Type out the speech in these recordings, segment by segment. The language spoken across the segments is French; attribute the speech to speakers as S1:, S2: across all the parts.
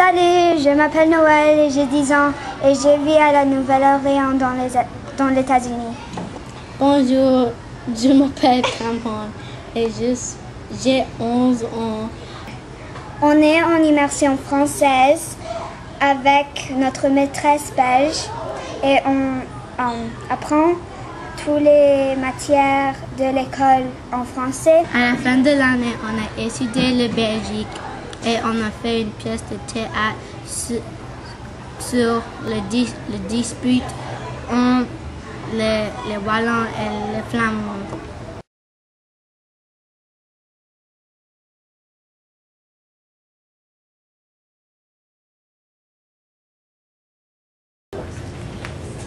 S1: Salut, je m'appelle Noël et j'ai 10 ans et je vis à la Nouvelle-Orléans dans les États-Unis.
S2: Bonjour, je m'appelle Cameron et j'ai 11 ans.
S1: On est en immersion française avec notre maîtresse belge et on apprend toutes les matières de l'école en français.
S2: À la fin de l'année, on a étudié le Belgique et on a fait une pièce de théâtre sur le dispute entre les Wallons et les Flamands.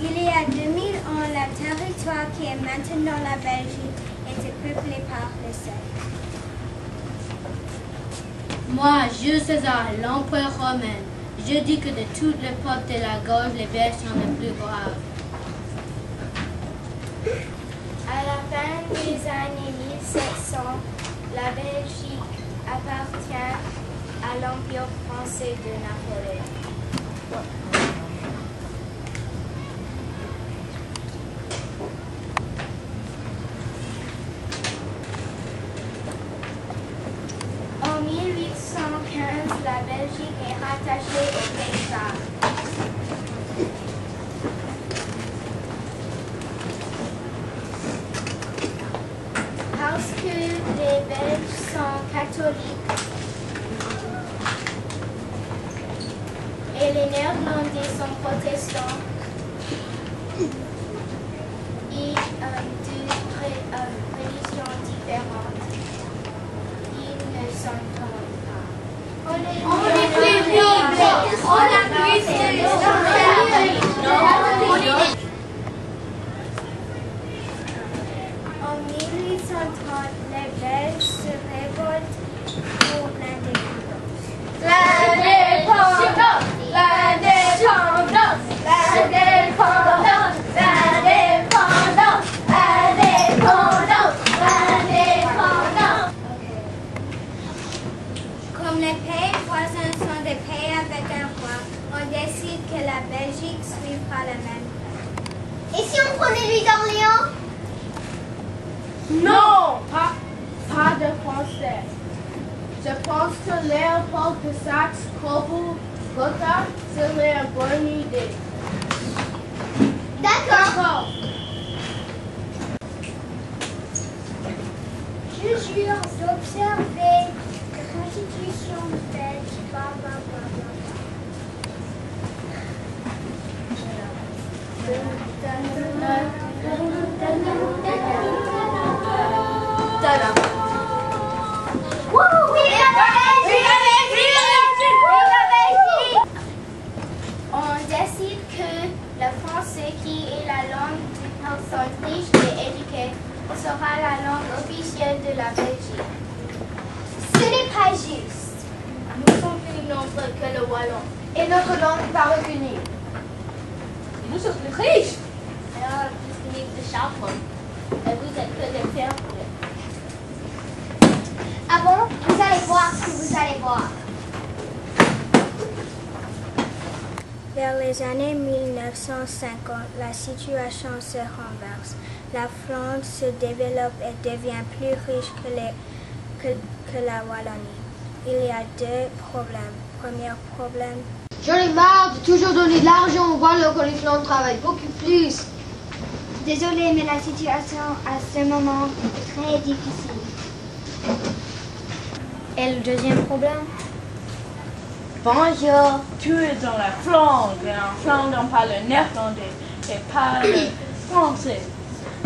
S1: Il y a 2000 ans, le territoire qui est maintenant la Belgique était peuplé par les Celtes.
S2: Moi, Jules César, l'empereur romain, je dis que de tous les peuples de la Gaule, les Belges sont les plus graves.
S1: À la fin des années 1700, la Belgique appartient à l'Empire français de Napoléon. En 1815, la Belgique est rattachée au Pays-Bas. Parce que les Belges sont catholiques et les Néerlandais sont protestants et de religions différentes, ils ne s'entendent pas. On est plus vieux, on a plus En 1830, les Belges se révoltent pour l'indépendance.
S3: L'indépendance, l'indépendance, l'indépendance, l'indépendance, l'indépendance, l'indépendance.
S1: Comme les pays voisins sont des pays avec un roi, on décide que la Belgique suivra la même voie.
S3: Et si on prenait Louis d'Orléans?
S4: Non, pas de français. Je pense que Léopold de Saxe-Cobourg-Gotha serait une bonne idée.
S3: D'accord.
S1: Je jure d'observer la constitution belge. On décide que le français, qui est la langue des personnes riches et éduquées, sera la langue officielle de la Belgique. Ce n'est pas juste.
S4: Nous sommes plus nombreux que le wallon.
S3: Et notre langue va revenir.
S4: Nous sommes plus riches.
S2: Alors, plus riche de charbon. Et vous êtes que des fermiers.
S3: Ah bon? Vous allez voir ce que vous allez voir.
S1: Vers les années 1950, la situation se renverse. La Flandre se développe et devient plus riche que la Wallonie. Il y a deux problèmes. Premier problème.
S3: J'en ai marre de toujours donner de l'argent aux Wallons quand les Flamands travaillent beaucoup plus.
S1: Désolée, mais la situation à ce moment est très difficile. Et le deuxième problème?
S3: Bonjour.
S4: Tu es dans la Flandre et en Flandre on parle le néerlandais et pas le français.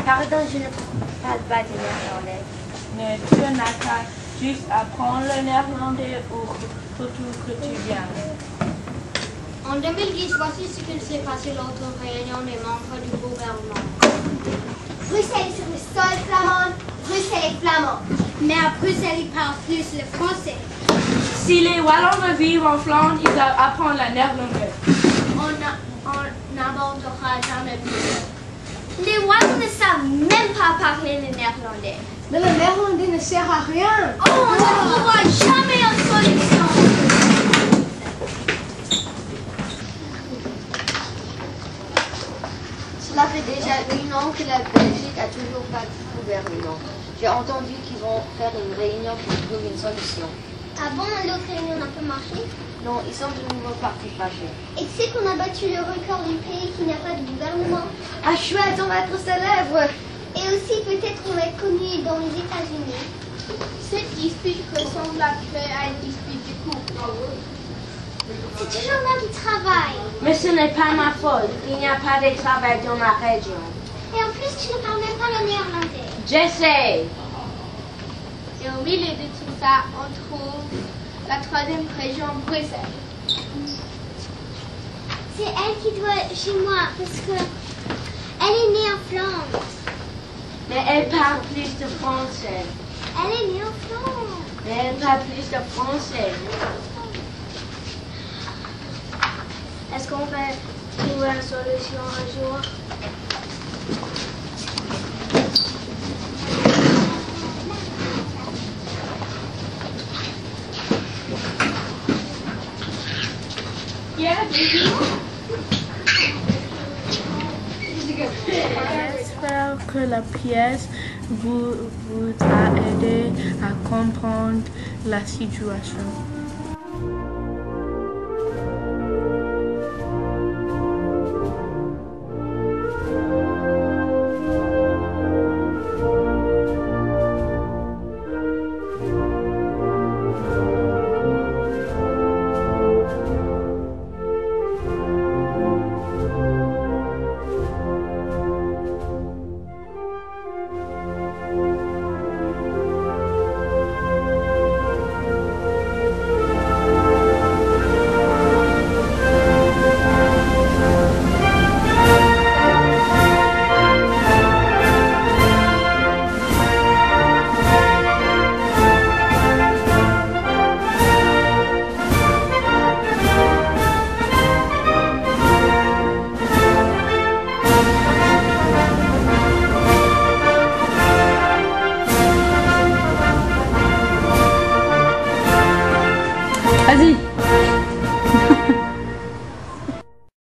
S3: Pardon, je ne parle pas de néerlandais.
S4: Mais tu n'as qu'à juste apprendre le néerlandais ou surtout que tu viens.
S5: En 2010, voici ce qu'il s'est passé lors d'une réunion des membres du gouvernement.
S3: Bruxelles est sur le sol flamand. Bruxelles est flamand.
S1: Mais à Bruxelles, ils parlent plus le français.
S4: Si les Wallons vivent en Flandre, ils doivent apprendre le néerlandais.
S5: On n'abordera jamais plus.
S1: Les Wallons ne savent même pas parler le néerlandais.
S3: Mais le néerlandais ne sert à rien.
S1: Oh, on ne trouvera jamais une solution.
S3: Maintenant que la Belgique a toujours pas de gouvernement, j'ai entendu qu'ils vont faire une réunion pour trouver une solution.
S6: Ah bon, l'autre réunion n'a pas marché?
S3: Non, ils sont de nouveau partis fâchés.
S6: Et tu sais qu'on a battu le record du pays qui n'a pas de gouvernement?
S3: Ah chouette, on va être célèbre.
S6: Et aussi peut-être on va être connu dans les États-Unis.
S7: Cette dispute ressemble un peu à une dispute de couple.
S6: C'est toujours moi qui travaille.
S8: Mais ce n'est pas ma faute. Il n'y a pas de travail dans ma région.
S6: Et en plus, tu ne parles même pas le néerlandais.
S8: J'essaie.
S7: Et au milieu de tout ça, on trouve la troisième région, Bruxelles.
S6: C'est elle qui doit chez moi parce que elle est née en Flandre.
S8: Mais elle parle plus de français.
S6: Elle est née en Flandre.
S8: Mais elle parle plus de français.
S1: Est-ce qu'on va trouver une solution un jour?
S4: J'espère que la pièce vous a aidé à comprendre la situation.
S9: Vas-y.